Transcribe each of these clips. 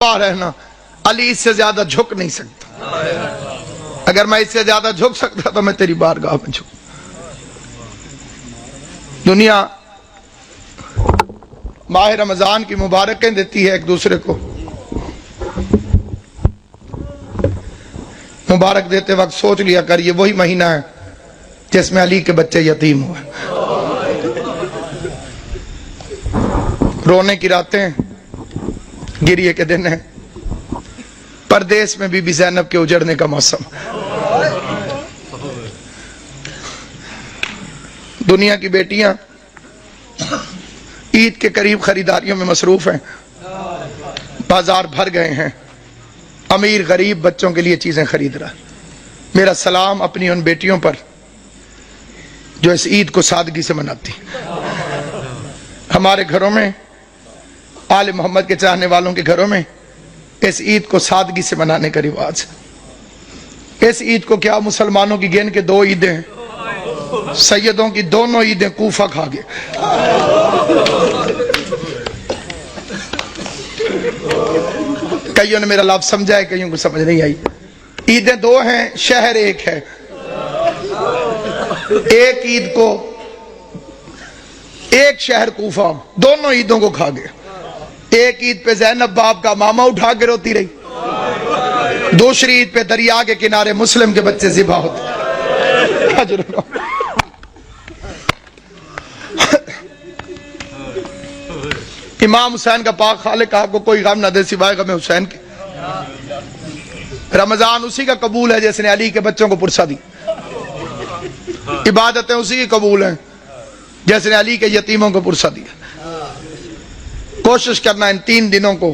رہنا علی اس سے زیادہ جھک نہیں سکتا. اگر میں اس سے زیادہ جھک سکتا تو میں تیری بارگاہ میں جھک. دنیا ماہ رمضان کی مبارکیں دیتی ہے ایک دوسرے کو. مبارک دیتے وقت سوچ لیا کر یہ وہی مہینہ ہے جس میں علی کے بچے یتیم ہوئے. رونے کی راتیں، گریے کے دن ہیں. پردیس میں بی بی زینب کے اجڑنے کا موسم. دنیا کی بیٹیاں عید کے قریب خریداریوں میں مصروف ہیں. بازار بھر گئے ہیں. امیر غریب بچوں کے لیے چیزیں خرید رہا. میرا سلام اپنی ان بیٹیوں پر جو اس عید کو سادگی سے مناتی. ہمارے گھروں میں، آل محمد کے چاہنے والوں کے گھروں میں اس عید کو سادگی سے منانے کا رواج ہے. اس عید کو کیا مسلمانوں کی گن کے 2 عیدیں ہیں. سیدوں کی دونوں عیدیں کوفہ کھا گئے. کئیوں نے میرا لفظ سمجھا ہے، کئیوں کو سمجھ نہیں آئی. عیدیں 2 ہیں، شہر ایک ہے. ایک عید کو ایک شہر کوفہ دونوں عیدوں کو کھا گئے. ایک عید پہ زینب باپ کا ماما اٹھا کے روتی رہی. دوسری عید پہ دریا کے کنارے مسلم کے بچے ذبح ہوتے. امام حسین کا پاک خالق آپ کو کوئی غم نہ دے سوائے غم حسین کے. رمضان اسی کا قبول ہے جس نے علی کے بچوں کو پرسا دی. عبادتیں اسی کی قبول ہیں جس نے علی کے یتیموں کو پرسا دیا. کوشش کرنا ان 3 دنوں کو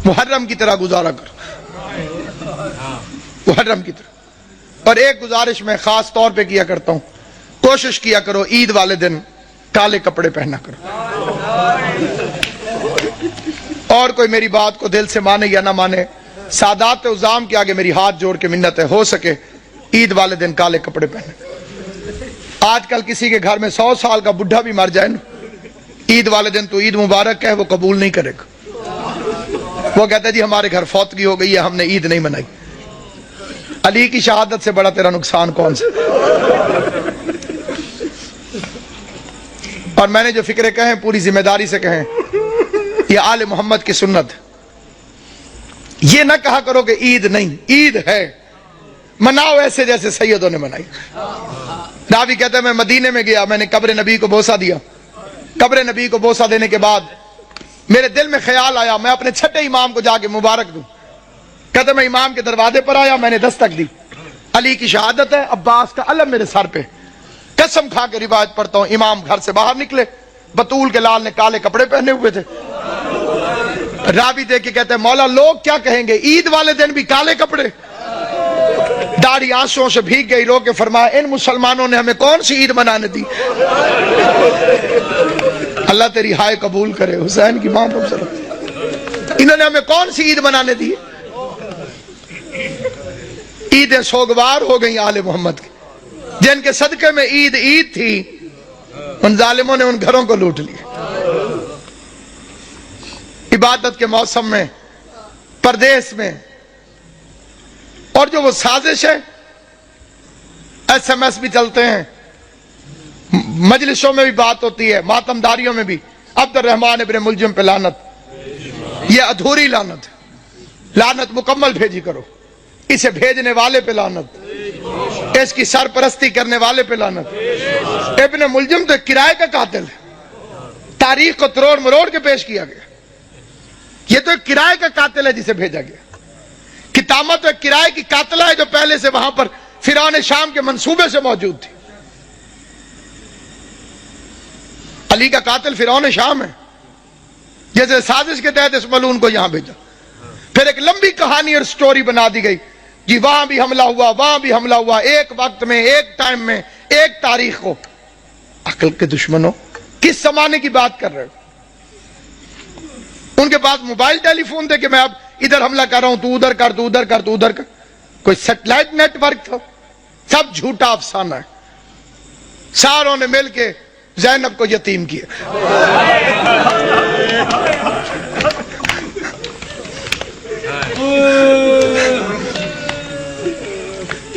محرم کی طرح گزارا کرو. محرم کی طرح. اور ایک گزارش میں خاص طور پہ کیا کرتا ہوں، کوشش کیا کرو عید والے دن کالے کپڑے پہنا کرو. اور کوئی میری بات کو دل سے مانے یا نہ مانے، سادات عظام کے آگے میری ہاتھ جوڑ کے منت ہے، ہو سکے عید والے دن کالے کپڑے پہنے. آج کل کسی کے گھر میں 100 سال کا بڈھا بھی مر جائے نا، عید والے دن تو عید مبارک ہے وہ قبول نہیں کرے گا. وہ کہتا ہے جی ہمارے گھر فوتگی ہو گئی ہے، ہم نے عید نہیں منائی. علی کی شہادت سے بڑا تیرا نقصان کون سا؟ اور میں نے جو فکرے کہیں پوری ذمہ داری سے کہیں، یہ آل محمد کی سنت. یہ نہ کہا کرو کہ عید نہیں، عید ہے، مناؤ ایسے جیسے سیدوں نے منائی. راوی کہتا ہے میں مدینے میں گیا، میں نے قبر نبی کو بوسہ دیا. قبر نبی کو بوسہ دینے کے بعد میرے دل میں خیال آیا میں اپنے چھٹے امام کو جا کے مبارک دوں. کہتا میں امام کے دروازے پر آیا، میں نے دستک دی. علی کی شہادت ہے، عباس کا علم میرے سر پہ. قسم کھا کے روایت پڑھتا ہوں، امام گھر سے باہر نکلے، بطول کے لال نے کالے کپڑے پہنے ہوئے تھے. راوی دیکھ کے کہتے ہیں مولا لوگ کیا کہیں گے، عید والے دن بھی کالے کپڑے. داڑھی آنسوؤں سے بھیگ گئی. رو کے فرمایا ان مسلمانوں نے ہمیں کون سی عید منانے دی. اللہ تیری ہائے قبول کرے. حسین کی ماں پر انہوں نے ہمیں کون سی عید منانے دی. عیدیں سوگوار ہو گئی آل محمد کی، جن کے صدقے میں عید عید تھی ان ظالموں نے ان گھروں کو لوٹ لیا. عبادت کے موسم میں، پردیس میں، اور جو وہ سازش ہے، SMS بھی چلتے ہیں، مجلسوں میں بھی بات ہوتی ہے، ماتم داریوں میں بھی. عبد الرحمن ابن ملجم پہ لعنت، یہ ادھوری لعنت. لعنت مکمل بھیجی کرو. اسے بھیجنے والے پہ لعنت، اس کی سرپرستی کرنے والے پہ لعنت. ابن ملجم تو کرائے کا قاتل ہے، تاریخ کو تروڑ مروڑ کے پیش کیا گیا. یہ تو ایک کرائے کا قاتل ہے جسے بھیجا گیا. کتامہ تو ایک کرائے کی قاتلہ ہے جو پہلے سے وہاں پر فرعون شام کے منصوبے سے موجود تھی. علی کا قاتل فرعون شام ہے، جیسے سازش کے تحت اس ملعون کو یہاں بھیجا. پھر ایک لمبی کہانی اور سٹوری بنا دی گئی جی وہاں بھی حملہ ہوا، وہاں بھی حملہ ہوا، ایک وقت میں، ایک ٹائم میں، ایک تاریخ کو. عقل کے دشمنوں، کس زمانے کی بات کر رہے ہو؟ ان کے پاس موبائل ٹیلی فون تھے کہ میں اب ادھر حملہ کر رہا ہوں، تو ادھر کر، تو ادھر کر، تو ادھر کر. کوئی سیٹلائٹ نیٹ ورک تھا؟ سب جھوٹا افسانہ ہے. ساروں نے مل کے زینب کو یتیم کیا.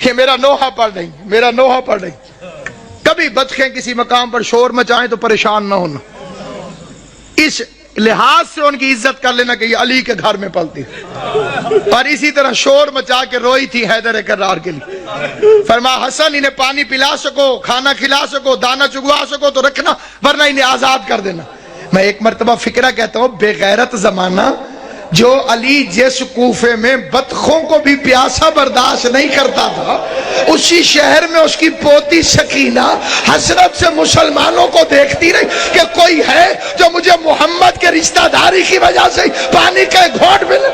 یہ میرا نوحہ پڑھ رہی، میرا نوحہ پڑھ رہی. کبھی بطخیں کسی مقام پر شور مچائیں تو پریشان نہ ہونا، اس لحاظ سے ان کی عزت کر لینا کہ یہ علی کے گھر میں پلتی. اور اسی طرح شور مچا کے روئی تھی حیدر کرار کے لیے. فرمایا حسن انہیں پانی پلا سکو، کھانا کھلا سکو، دانا چگوا سکو تو رکھنا، ورنہ انہیں آزاد کر دینا. میں ایک مرتبہ فکرہ کہتا ہوں، بے غیرت زمانہ جو علی جس کوفے میں بطخوں کو بھی پیاسا برداشت نہیں کرتا تھا، اسی شہر میں اس کی پوتی سکینہ حسرت سے مسلمانوں کو دیکھتی رہی کہ کوئی ہے جو مجھے محمد کے رشتہ داری کی وجہ سے پانی کا ایک گھونٹ ملے.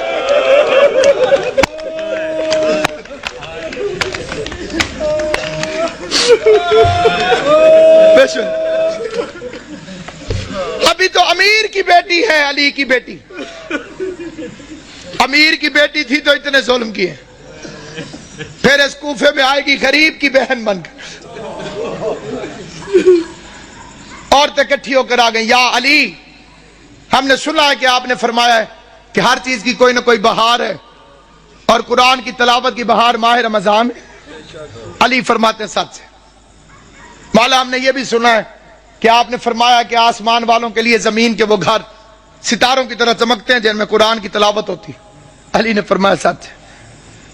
ابھی تو امیر کی بیٹی ہے علی کی بیٹی، امیر کی بیٹی تھی تو اتنے ظلم کیے، پھر اس کوفے میں آئے گی غریب کی بہن بن کر. عورتیں اکٹھی ہو کر آ گئیں، یا علی ہم نے سنا ہے کہ آپ نے فرمایا ہے کہ ہر چیز کی کوئی نہ کوئی بہار ہے، اور قرآن کی تلاوت کی بہار ماہ رمضان. علی فرماتے ہیں سچ ہے مولا، ہم نے یہ بھی سنا ہے کہ آپ نے فرمایا کہ آسمان والوں کے لیے زمین کے وہ گھر ستاروں کی طرح چمکتے ہیں جن میں قرآن کی تلاوت ہوتی. علی نے فرمایا سچ ہے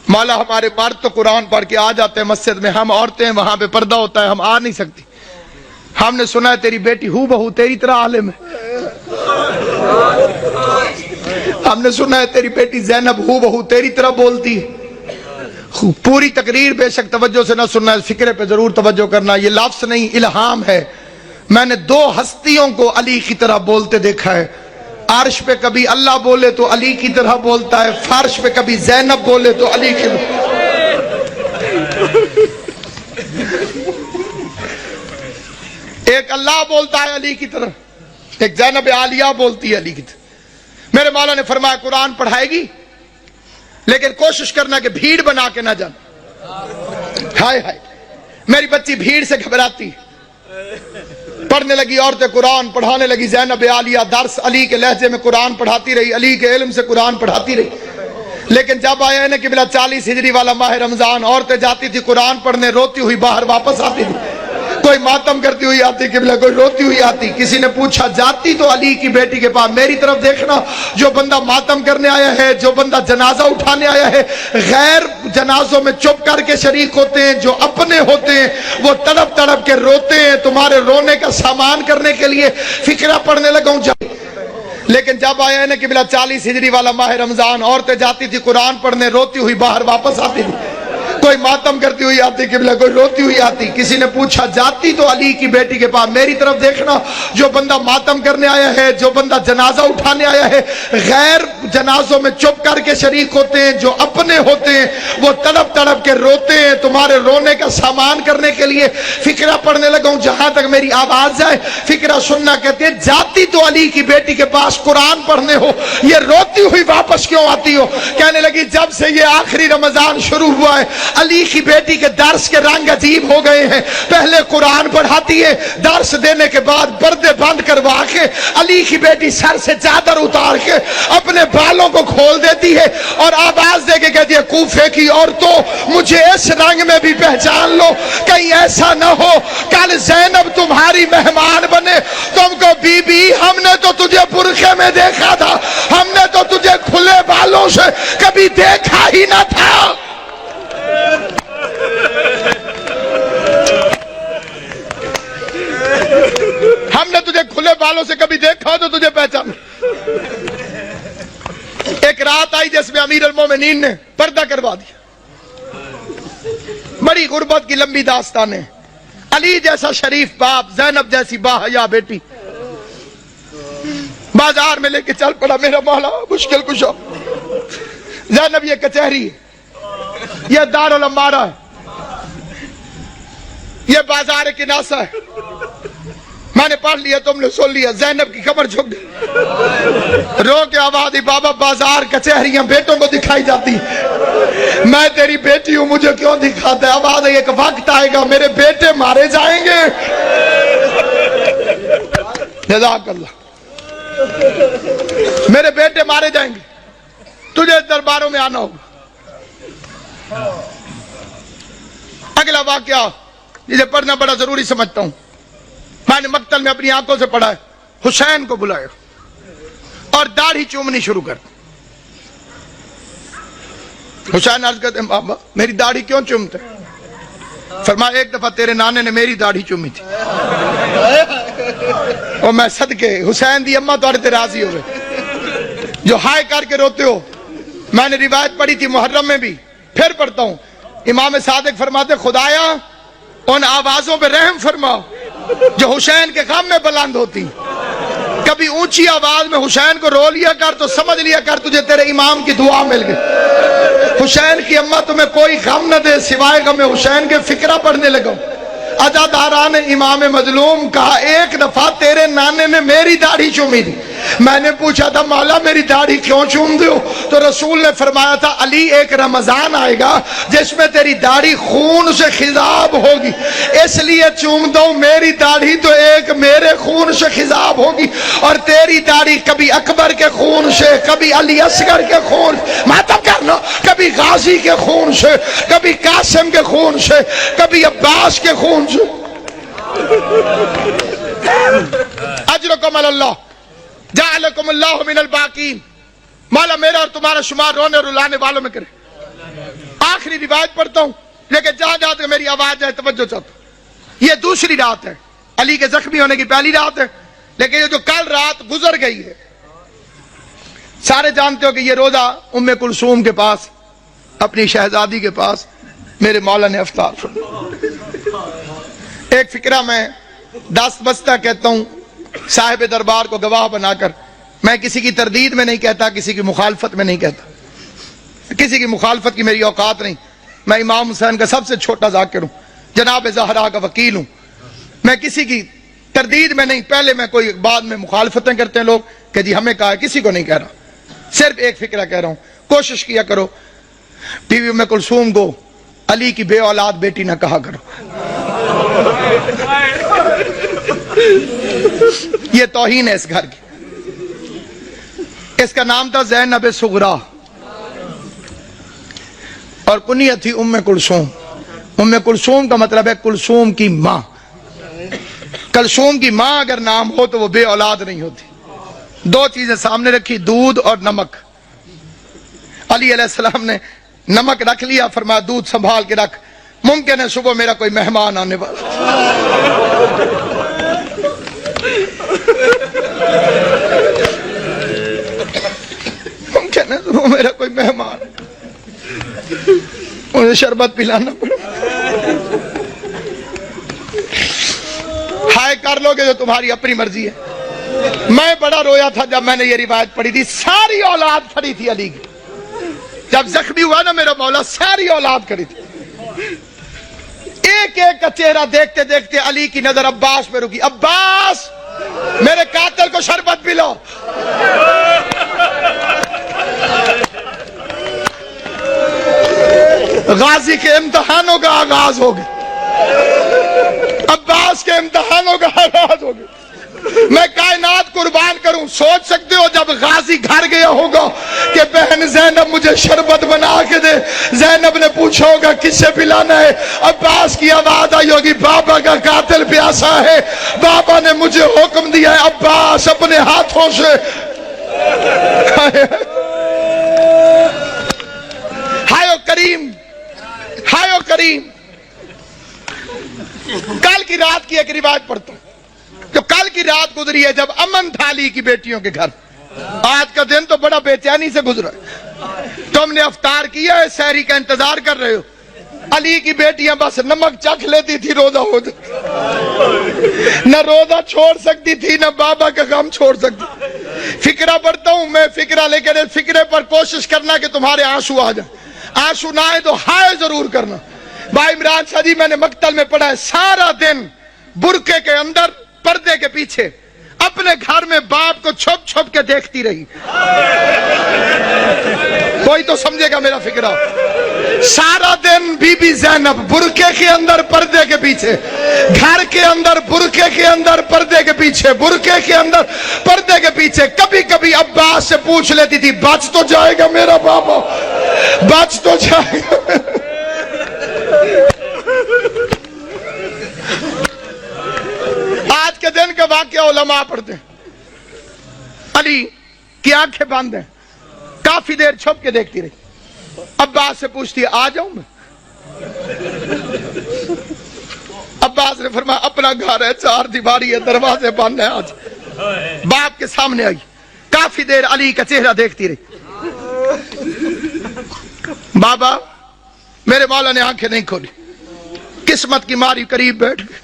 مولا، ہمارے مرد تو قرآن پڑھ کے آ جاتے ہیں مسجد میں، ہم عورتیں وہاں پہ پردہ ہوتا ہے، ہم آ نہیں سکتی. ہم نے سنا ہے تیری بیٹی ہو بہو تیری طرح عالم ہے، ہم نے سنا ہے تیری بیٹی زینب ہو بہو تیری طرح بولتی ہے. پوری تقریر بے شک توجہ سے نہ سننا، فکرے پہ ضرور توجہ کرنا. یہ لفظ نہیں الہام ہے. میں نے دو ہستیوں کو علی کی طرح بولتے دیکھا ہے. عرش پہ کبھی اللہ بولے تو علی کی طرح بولتا ہے، فرش پہ کبھی زینب بولے تو علی کی طرح. ایک اللہ بولتا ہے علی کی طرح، ایک زینب عالیہ بولتی ہے علی کی طرح. میرے مولا نے فرمایا قرآن پڑھائے گی لیکن کوشش کرنا کہ بھیڑ بنا کے نہ جانا. ہائے ہائے میری بچی بھیڑ سے گھبراتی. پڑھنے لگی عورتیں، قرآن پڑھانے لگی زینب عالیہ، درس علی کے لہجے میں قرآن پڑھاتی رہی، علی کے علم سے قرآن پڑھاتی رہی. لیکن جب آیا ہے کہ بلا 40 ہجری والا ماہ رمضان، عورتیں جاتی تھی قرآن پڑھنے، روتی ہوئی باہر واپس آتی تھی. کوئی ماتم کرتی ہوئی آتی قبلہ، کوئی روتی ہوئی آتی. کسی نے پوچھا جاتی تو علی کی بیٹی کے پاس، میری طرف دیکھنا، جو بندہ ماتم کرنے آیا ہے، جو بندہ جنازہ اٹھانے آیا ہے، غیر جنازوں میں چپ کر کے شریک ہوتے ہیں، جو اپنے ہوتے ہیں وہ تڑپ تڑپ کے روتے ہیں. تمہارے رونے کا سامان کرنے کے لیے فکرہ پڑھنے لگا ہوں. لیکن جب آیا ہے کہ بلا 40 ہجری والا ماہ رمضان، عورتیں جاتی تھی قرآن پڑھنے، روتی ہوئی باہر واپس آتی تھی. کوئی ماتم کرتی ہوئی آتی قبلہ، کوئی روتی ہوئی آتی. کسی نے پوچھا جاتی تو علی کی بیٹی کے پاس، میری طرف دیکھنا، جو بندہ ماتم کرنے آیا ہے، جو بندہ جنازہ اٹھانے آیا ہے، غیر جنازوں میں چپ کر کے شریک ہوتے ہیں، جو اپنے ہوتے ہیں وہ تڑپ تڑپ کے روتے ہیں. تمہارے رونے کا سامان کرنے کے لیے فکرہ پڑھنے لگا ہوں. جہاں تک میری آواز جائے فکرہ سننا. کہتے ہیں جاتی تو علی کی بیٹی کے پاس قرآن پڑھنے ہو، یہ روتی ہوئی واپس کیوں آتی ہو؟ کہنے لگی جب سے یہ آخری رمضان شروع ہوا ہے، علی کی بیٹی کے درس کے رنگ عجیب ہو گئے ہیں. پہلے قرآن پڑھاتی ہے، درس دینے کے بعد پردے بند کروا کے علی کی بیٹی سر سے چادر اتار کے اپنے بالوں کو کھول دیتی ہے اور آواز دے کے کہتی ہے کوفے کی عورتوں مجھے اس رنگ میں بھی پہچان لو، کہیں ایسا نہ ہو کل زینب تمہاری مہمان بنے. تم کو بی بی ہم نے تو تجھے برقعے میں دیکھا تھا، ہم نے تو تجھے کھلے بالوں سے کبھی دیکھا ہی نہ تھا. ہم نے تجھے کھلے بالوں سے کبھی دیکھا تو تجھے پہچان. ایک رات آئی جس میں امیر المومنین نے پردہ کروا دیا. بڑی غربت کی لمبی داستان ہے. علی جیسا شریف باپ، زینب جیسی باحیا بیٹی بازار میں لے کے چل پڑا. میرا مولا مشکل کشا. زینب یہ کچہری ہے، یہ دارالامارہ ہے، یہ بازار کناسہ ہے. میں نے پڑھ لیا، تم نے سن لیا. زینب کی کمر جھک گئی، رو کے آواز دی بابا بازار کچہریاں بیٹوں کو دکھائی جاتی، میں تیری بیٹی ہوں مجھے کیوں دکھاتا ہے؟ آواز ہے ایک وقت آئے گا میرے بیٹے مارے جائیں گے. جزاک اللہ. میرے بیٹے مارے جائیں گے، تجھے درباروں میں آنا ہوگا. اگلا واقعہ جسے پڑھنا بڑا ضروری سمجھتا ہوں، میں نے مقتل میں اپنی آنکھوں سے پڑھا ہے، حسین کو بلایا اور داڑھی چومنی شروع کر. حسین عرض کرتے ہیں بابا میری داڑھی کیوں چومتے؟ فرمایا ایک دفعہ تیرے نانے نے میری داڑھی چومی تھی اور میں صدقے حسین دی اماں تو راضی ہوئے جو ہائے کر کے روتے ہو. میں نے روایت پڑھی تھی محرم میں بھی، پھر پڑھتا ہوں. امام صادق فرماتے خدایا ان آوازوں پہ رحم فرما جو حسین کے غم میں بلند ہوتی. کبھی اونچی آواز میں حسین کو رو لیا کر تو سمجھ لیا کر تجھے تیرے امام کی دعا مل گئی. حسین کی اماں تمہیں کوئی غم نہ دے سوائے غم حسین کے فکرہ پڑھنے لگا. عزاداران امام مظلوم کہا ایک دفعہ تیرے نانے نے میری داڑھی چومی تھی. میں نے پوچھا تھا مولا میری داڑھی کیوں چوم دے ہو؟ تو رسول نے فرمایا تھا علی ایک رمضان آئے گا جس میں تیری داڑھی خون سے خضاب ہوگی، اس لیے چوم دو. میری داڑھی تو ایک میرے خون سے خضاب ہوگی اور تیری داڑھی کبھی اکبر کے خون سے، کبھی علی اصغر کے خون، ماتم کرنا، کبھی غازی کے خون سے، کبھی قاسم کے خون سے، کبھی عباس کے خون سے. اجرکم اللہ جعلکم اللہ من الباقین. مولا میرا اور تمہارا شمار رونے اور رلانے والوں میں کرے. آخری روایت پڑھتا ہوں لیکن جہاں جہاں تک میری آواز جائے توجہ چاہتا ہوں. یہ دوسری رات ہے، علی کے زخمی ہونے کی پہلی رات ہے، لیکن یہ جو کل رات گزر گئی ہے سارے جانتے ہو کہ یہ روزہ ام کلثوم کے پاس اپنی شہزادی کے پاس میرے مولا نے افطار فرمایا. ایک فکرہ میں دست بستہ کہتا ہوں صاحب دربار کو گواہ بنا کر. میں کسی کی تردید میں نہیں کہتا، کسی کی مخالفت میں نہیں کہتا، کسی کی مخالفت کی میری اوقات نہیں. میں امام حسین کا سب سے چھوٹا ذاکر ہوں، جناب زہرا کا وکیل ہوں. میں کسی کی تردید میں نہیں، پہلے میں کوئی بعد میں مخالفتیں کرتے ہیں لوگ کہ جی ہمیں کہا ہے، کسی کو نہیں کہہ رہا. صرف ایک فکرہ کہہ رہا ہوں، کوشش کیا کرو بی بی ام کلثوم کو علی کی بے اولاد بیٹی نہ کہا کرو. یہ توہین ہے اس گھر کی. اس کا نام تھا زینب صغرا اور کنیت تھی ام کلثوم. ام کلثوم کا مطلب ہے کلثوم کی ماں. کلثوم کی ماں اگر نام ہو تو وہ بے اولاد نہیں ہوتی. دو چیزیں سامنے رکھی، دودھ اور نمک. علی علیہ السلام نے نمک رکھ لیا، فرمایا دودھ سنبھال کے رکھ، ممکن ہے صبح میرا کوئی مہمان آنے والا. ممکن ہے صبح میرا کوئی مہمان، انہیں شربت پلانا پڑے. ہائے کر لو گے جو تمہاری اپنی مرضی ہے. میں بڑا رویا تھا جب میں نے یہ روایت پڑھی تھی. ساری اولاد کھڑی تھی علی کی. جب زخمی ہوا نا میرا مولا ساری اولاد کھڑی تھی. ایک ایک کا چہرہ دیکھتے دیکھتے علی کی نظر عباس پہ رکی. عباس میرے قاتل کو شربت پلاؤ. غازی کے امتحانوں کا آغاز ہو گیا. عباس کے امتحانوں کا آغاز ہو گیا. میں کائنات قربان کروں. سوچ سکتے ہو جب غازی گھر گیا ہوگا کہ بہن زینب مجھے شربت بنا کے دے، زینب نے پوچھا ہوگا کس سے پلانا ہے، عباس کی آواز آئی ہوگی بابا کا قاتل پیاسا ہے، بابا نے مجھے حکم دیا ہے عباس اپنے ہاتھوں سے. ہائے کریم، ہائے کریم. کل کی رات کی ایک روایت پڑھتا ہوں جو کل کی رات گزری ہے جب امن تھا علی کی بیٹیوں کے گھر. آج کا دن تو بڑا بے چینی سے گزرا ہے. تم نے افطار کیا ہے، سحری کا انتظار کر رہے ہو. علی کی بیٹیاں بس نمک چکھ لیتی تھی روزہ ہو جاتا، نہ روزہ چھوڑ سکتی تھی نہ بابا کا غم چھوڑ سکتی. فکرہ پڑھتا ہوں میں، فکرہ لے کر فکرے پر کوشش کرنا کہ تمہارے آنسو آ جائیں. آنسو نہ آئے تو ہائے ضرور کرنا. بھائی عمران شاہ جی میں نے مقتل میں پڑھا ہے سارا دن برقعے کے اندر پردے کے پیچھے اپنے گھر میں باپ کو چھپ چھپ کے دیکھتی رہی. کوئی تو سمجھے گا میرا فکرہ. سارا دن بی بی زینب برقعے کے اندر پردے کے پیچھے، گھر کے اندر برقعے کے اندر پردے کے پیچھے، برقعے کے اندر پردے کے پیچھے. کبھی کبھی عباس سے پوچھ لیتی تھی بچ تو جائے گا میرا بابا، بچ تو جائے گا. نماز پڑھتے ہیں. علی کی آنکھیں بند ہیں, کافی دیر چھپ کے دیکھتی رہی. عباس سے پوچھتی ہے آ جاؤں میں؟ عباس نے فرمایا اپنا گھر ہے, چار دیواری ہے, دروازے بند ہیں. آج باپ کے سامنے آئی, کافی دیر علی کا چہرہ دیکھتی رہی. بابا میرے مولا نے آنکھیں نہیں کھولی, قسمت کی ماری قریب بیٹھ گئے.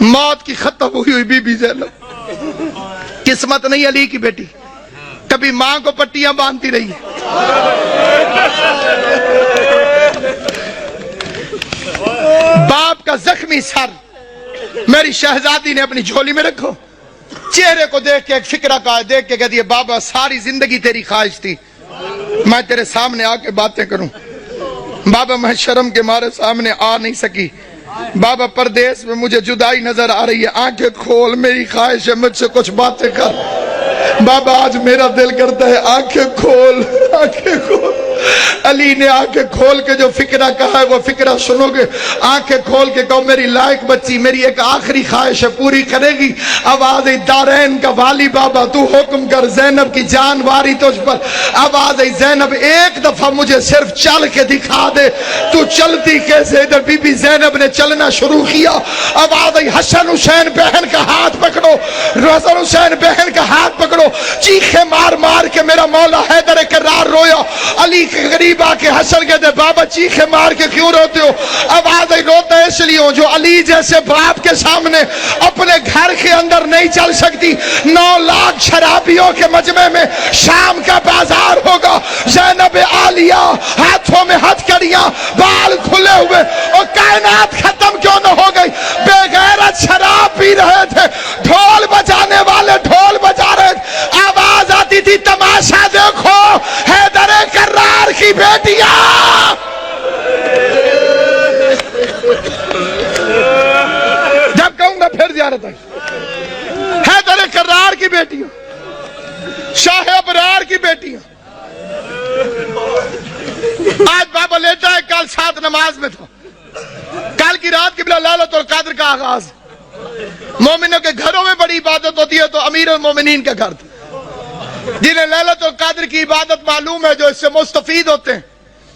موت کی ختم ہوئی ہوئی بی بی زینب, قسمت نہیں علی کی بیٹی, کبھی ماں کو پٹیاں باندھتی رہی. باپ کا زخمی سر میری شہزادی نے اپنی جھولی میں رکھو. چہرے کو دیکھ کے ایک فکرہ کا دیکھ کے کہتی ہے بابا ساری زندگی تیری خواہش تھی میں تیرے سامنے آ کے باتیں کروں. بابا میں شرم کے مارے سامنے آ نہیں سکی. بابا پردیس میں مجھے جدائی نظر آ رہی ہے, آنکھیں کھول, میری خواہش ہے مجھ سے کچھ باتیں کر. بابا آج میرا دل کرتا ہے آنکھیں کھول, آنکھیں کھول. علی نے آنکھیں کھول کے جو فکرہ کہا ہے وہ فکرہ سنو گے. آنکھیں کھول کے کہو میری لائق بچی, میری ایک آخری خواہش ہے پوری کرے گی. آواز دارین کا والی بابا تو حکم کر, زینب کی جان واری تجھ پر. آواز زینب ایک دفعہ مجھے صرف چل کے دکھا دے, تو چلتی کیسے؟ ادھر بی بی زینب نے چلنا شروع کیا. آواز حسن حسین بہن کا ہاتھ پکڑو, حسن حسین بہن کا ہاتھ پکڑو. چیخے مار مار کے میرا مولا حیدر کرار رویا. علی کے قریب آ کے حسن کہتے بابا چیخے مار کے کیوں روتے ہو؟ آواز روتا ہے اس لیے ہوں جو علی جیسے باپ کے سامنے اپنے گھر کے اندر نہیں چل سکتی. 9 لاکھ شرابیوں کے مجمع میں شام کا بازار ہوگا. زینب عالیہ ہاتھوں میں ہتھ کڑیاں, بال کھلے ہوئے, اور کائنات ختم کیوں نہ ہو گئی؟ بے غیرت شراب پی رہے تھے, ڈھول بجانے والے ڈھول بجا رہے تھے. آواز آتی تھی تماشا دیکھو حیدر کرار کی بیٹیاں. جب کہوں گا پھر زیارت ہے. حیدر کرار کی بیٹیاں, شاہ ابرار کی بیٹیاں. آج بابا لیتا ہے, کل 7 نماز میں تھا. کل کی رات قبلہ لیلۃ القدر کا آغاز. مومنوں کے گھروں میں بڑی عبادت ہوتی ہے تو امیر المومنین کا گھر تھا. جنہیں لیلۃ القدر کی عبادت معلوم ہے, جو اس سے مستفید ہوتے ہیں,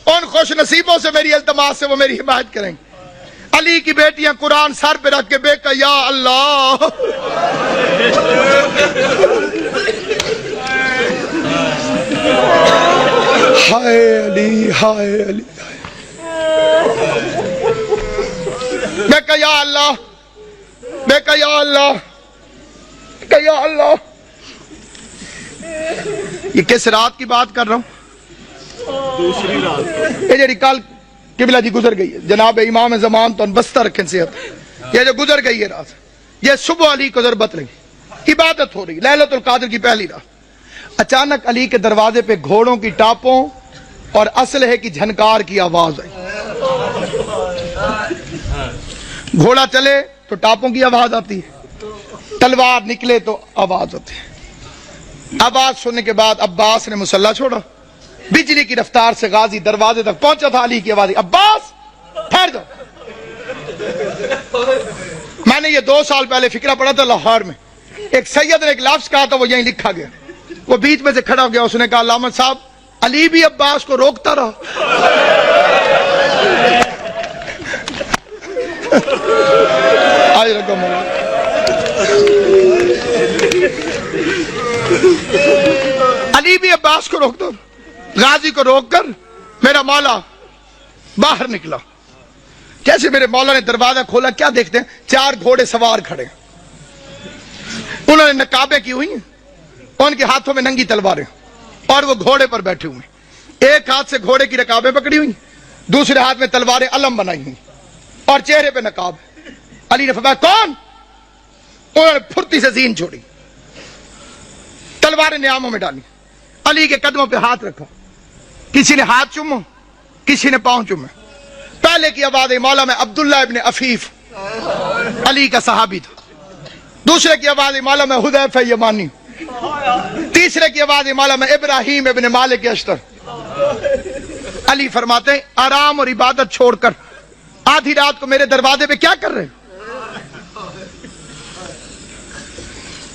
ان خوش نصیبوں سے میری التماس سے وہ میری حمایت کریں گے. علی کی بیٹیاں قرآن سر پہ رکھ کے بے کہ یا اللہ ہائے علی, ہائے علی, بے کہ یا اللہ, بے کہ یا اللہ, کہ یا اللہ. یہ کس رات کی بات کر رہا ہوں؟ دوسری رات. یہ جڑی کل قبلہ جی گزر گئی ہے, جناب امام زمان تو بستہ رکھیں صحت. یہ جو گزر گئی ہے رات, یہ صبح علی کو ضربت لگی, عبادت ہو رہی لیلۃ القدر کی پہلی رات. اچانک علی کے دروازے پہ گھوڑوں کی ٹاپوں اور اسلحے کی جھنکار کی آواز آئی. گھوڑا چلے تو ٹاپوں کی آواز آتی ہے, تلوار نکلے تو آواز ہوتی ہے. آواز سننے کے بعد عباس نے مسلح چھوڑا. بجلی کی رفتار سے غازی دروازے تک پہنچا تھا. علی کی آواز, عباس ٹھہر جاؤ. میں نے یہ 2 سال پہلے فکرہ پڑھا تھا لاہور میں. ایک سید نے ایک لفظ کہا تھا, وہ یہیں لکھا گیا. وہ بیچ میں سے کھڑا ہو گیا, اس نے کہا علامہ صاحب علی بھی عباس کو روکتا رہا. آج رقم علی بھی عباس کو روکتا, غازی کو روک کر میرا مولا باہر نکلا. کیسے میرے مولا نے دروازہ کھولا, کیا دیکھتے ہیں؟ 4 گھوڑے سوار کھڑے ہیں. انہوں نے نقابیں کی ہوئی ہیں, ان کے ہاتھوں میں ننگی تلواریں, اور وہ گھوڑے پر بیٹھے ہوئے. ایک ہاتھ سے گھوڑے کی رکابیں پکڑی ہوئی, دوسرے ہاتھ میں تلواریں علم بنائی ہوئی, اور چہرے پہ نقاب. علی نے فرمایا کون؟ انہوں نے پھرتی سے زین چھوڑی, تلواریں نیاموں میں ڈالی, علی کے قدموں پہ ہاتھ رکھا. کسی نے ہاتھ چومو, کسی نے پاؤں چومے. پہلے کی آواز مولا میں عبداللہ ابن عفیف علی کا صحابی تھا. دوسرے کی آواز مولا میں حذیفہ یمانی. تیسرے کی آواز مولا میں ابراہیم ابن مالک اشتر. علی فرماتے ہیں آرام اور عبادت چھوڑ کر آدھی رات کو میرے دروازے پہ کیا کر رہے ہیں؟